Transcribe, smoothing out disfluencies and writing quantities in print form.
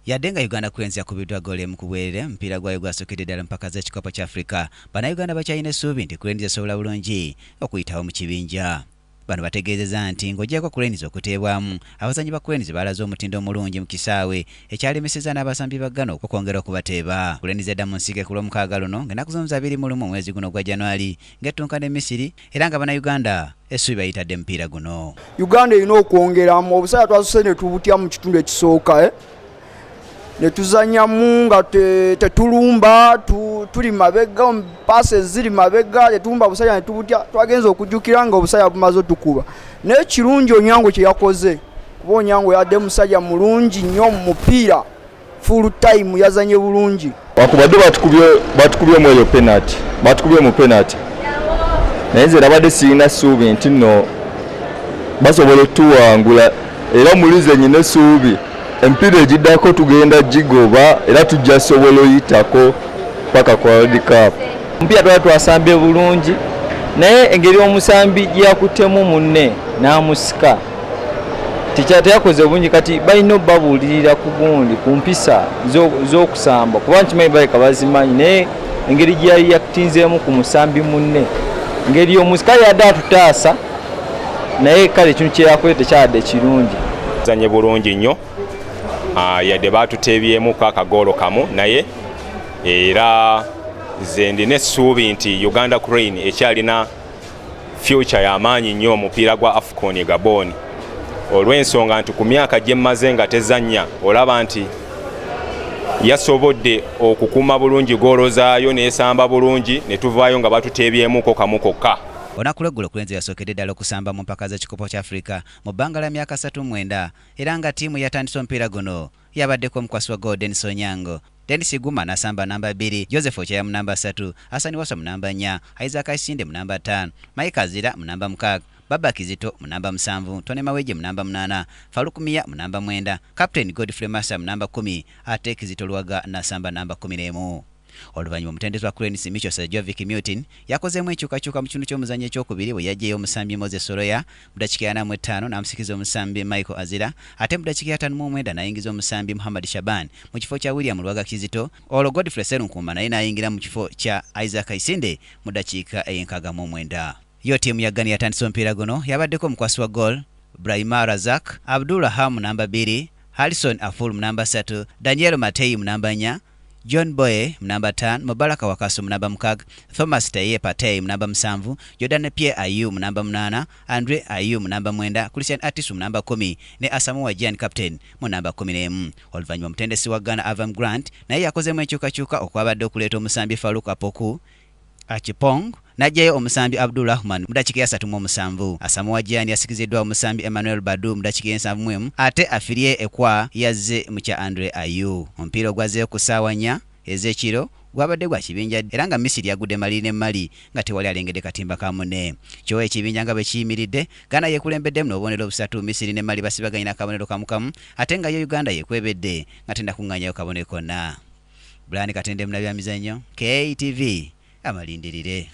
Yadde nga Uganda Cranes yakubiddwa goal emu ku bwerere, omupiira gwayo gwasukidde ddala mpaka z'ekikopo kya Afrika. Bannayuganda bakyalina essuubi nti Cranes esobola bulungi okuyitawo mu kibinja. Bano bategeezezza nti ng'oggyako Cranes okuteebwamu, abazannyi ba Cranes baalaze omutindo omulungi mu kisaawe ekyalemesezza n'abasambi ba Ghana okwongera okubateeba. Cranes edda mu nsike ku lw'omukaaga luno ng'ennaku z'omu 21 omwezi guno gwa January ng'ettunka ne Misiri, era nga Bannayuganda essuubi bayitadde omupiira guno. Uganda erina okwongeramu obusaya twasuse ne tubutya mu kitundu ekisooka ne tuzannyamu nga tetulumba tuli mabega passes ziri mabega tetulumba obusaya ne tubutya twagenza okujjukira nga obusaya bumaze otukuba n'ekirungi Onyango kye yakoze kuba Onyango yadde musajja mulungi nnyo mu mupiira full time yazanye bulungi wakubadde batukubye mu eyo penalty batukubye mu penalty naye nze nabadde sirina ssuubi nti nno basobola otuwangula era mulize nyine essuubi empiira egiddako tugenda gigoba era tujja sobola oyitako paka kwa World Cup. Omupiira twali twasambye bulungi naye engeri omusambi gyakuttemu munne n'amusika teyakoze bulungi, kati balina obbabuulirira ku gundi ku mpisa z'okusamba kuba nkimanyi baleka bazimanyi, naye engeri gyali yakutinzeemu ku musambi munne engeri omusika yadde atutaasa naye kale ekintu kyeyakoze tekyadde kirungi. Zanye bulungi nnyo yadde batuteebyemu akagoolo kamu naye era nze ndina essuubi nti Uganda Cranes ekyalina future y'amaanyi nnyo omupiira gwa AFCON Gabon olw'ensonga nti ku myaka gye mmaze nga tezannya olaba nti yasobodde okukuuma bulungi goolo zaayo n'esamba bulungi ne tuvaayo nga batuteebyemuko kamu kokka. Olunaku lw'eggulo Cranes yasookedde ddala okusamba mu mpaka z'ekikopo kya Afrika mu bbanga lya myaka 39 era nga ttiimu yatandise omupiira guno yabaddeko omukwasi wa goal Dennis Onyango, Dennis Guma n'asamba namba 2, Joseph Okyaya mu namba 3, Hassan Wasa mu namba 4, Isaac Isinde mu namba 5, Mike Azira mu namba 6, Baba Kizito mu namba 7, Tony Maweje mu namba 8, Faruk Mia mu namba 9, Captain Godfrey Massa mu namba 10, ate Kizito Luwaga n'asamba namba 11. Oluvannyuma omutendesi wa Cranes Micho Sajovic Mutin yakozeemu enkyukakyuka mu kitundu ky'omuzannyo ekyokubiri bwe yajjayo omusambi Moses Soroya mu ddakiika 45 n'amusikiza omusambi Michael Azira, ate mu ddakiika 59 n'ayingiza omusambi Muhammad Shaban mu kifo kya William Luwaga Kizito, olwo Godfrey Serunkumba naye n'ayingira mu kifo kya Isaac Isinde mu ddakiika 69. Yo ttiimu ya Ghana yatandise omupiira guno yabaddeko omukwasi wa goal Brahima Razak, Abdullah mu namba 2, Harrison Aful mu namba 3, Daniel Matei mu namba 4, John Boye mu namba 5, Mubaraka Wakaso mu namba 6, Thomas Taye Patey mu namba 7, Jordan Pierre Ayu mu namba 8, Andre Ayu mu namba 9, Christian Atisu mu namba 10 ne Asamoah Gyan captain mu namba 11. Oluvannyuma omutendesi wa Ghana Avram Grant naye yakozeemu enkyukakyuka okwabadde okuleeta omusambi Faruk Apoku Achipong n'ajjayo omusambi Abdulrahman mu ddakiika ya 37. Asamoah Gyan yasikiziddwa omusambi Emmanuel Badu mu ddakiika ya 71 ate Afirie Ekwa yazze mu kya Andre Ayu. Omupiira ogwazzeeyo ku ssaawa 4 ez'ekiro gwabadde gwa kibinja era nga Misiri yagudde Mali ne Mali nga tewali alengedde katimba ka munne. Kyo ekibinja nga bwe kiyimiridde, Ghana yeekulembeddemu n'obubonero busatu, Misiri ne Mali basibaganye n'akabonero kamu ate nga yo Uganda yeekwebedde nga tennakuŋŋaanyayo kabonero konna. Brian Katende mu byamizannyo, KTV amalindirire.